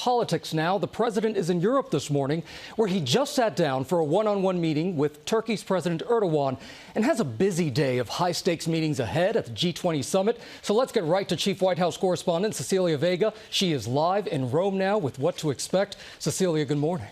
politics now. The president is in Europe this morning, where he just sat down for a one-on-one meeting with Turkey's President Erdogan and has a busy day of high-stakes meetings ahead at the G-20 summit. So let's get right to Chief White House correspondent Cecilia Vega. She is live in Rome now with what to expect. Cecilia, good morning.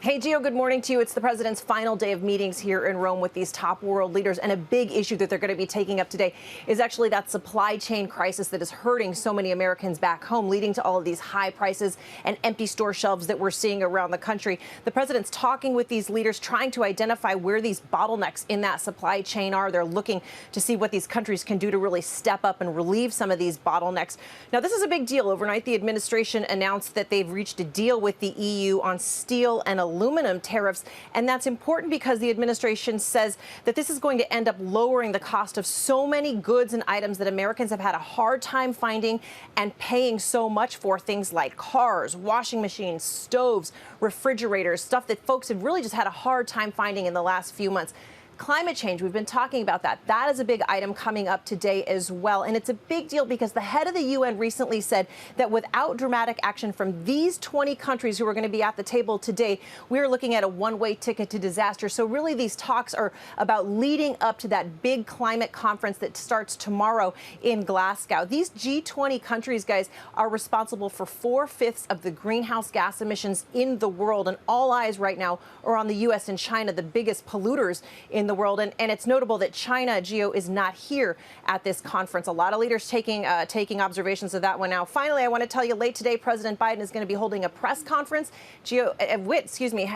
Hey, Gio, good morning to you. It's the president's final day of meetings here in Rome with these top world leaders. And a big issue that they're going to be taking up today is actually that supply chain crisis that is hurting so many Americans back home, leading to all of these high prices and empty store shelves that we're seeing around the country. The president's talking with these leaders, trying to identify where these bottlenecks in that supply chain are. They're looking to see what these countries can do to really step up and relieve some of these bottlenecks. Now, this is a big deal. Overnight, the administration announced that they've reached a deal with the EU on steel and aluminum tariffs, and that's important because the administration says that this is going to end up lowering the cost of so many goods and items that Americans have had a hard time finding and paying so much for, things like cars, washing machines, stoves, refrigerators, stuff that folks have really just had a hard time finding in the last few months. Climate change, we've been talking about that. That is a big item coming up today as well. And it's a big deal because the head of the UN recently said that without dramatic action from these 20 countries who are going to be at the table today, we are looking at a one-way ticket to disaster. So really, these talks are about leading up to that big climate conference that starts tomorrow in Glasgow. These G20 countries, guys, are responsible for 4/5 of the greenhouse gas emissions in the world. And all eyes right now are on the U.S. and China, the biggest polluters in the world. And it's notable that China, Gio, is not here at this conference. A lot of leaders taking observations of that one now. Finally, I want to tell you, late today, President Biden is going to be holding a press conference. Gio,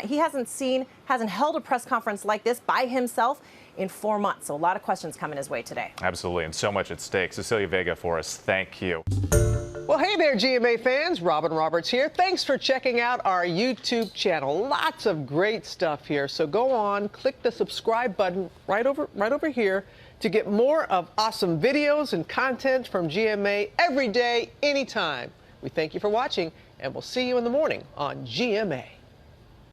he hasn't held a press conference like this by himself in 4 months. So a lot of questions coming his way today. Absolutely, and so much at stake. Cecilia Vega for us. Thank you. Well, hey there, GMA fans. Robin Roberts here. Thanks for checking out our YouTube channel. Lots of great stuff here. So go on, click the subscribe button right over here to get more of awesome videos and content from GMA every day, anytime. We thank you for watching, and we'll see you in the morning on GMA.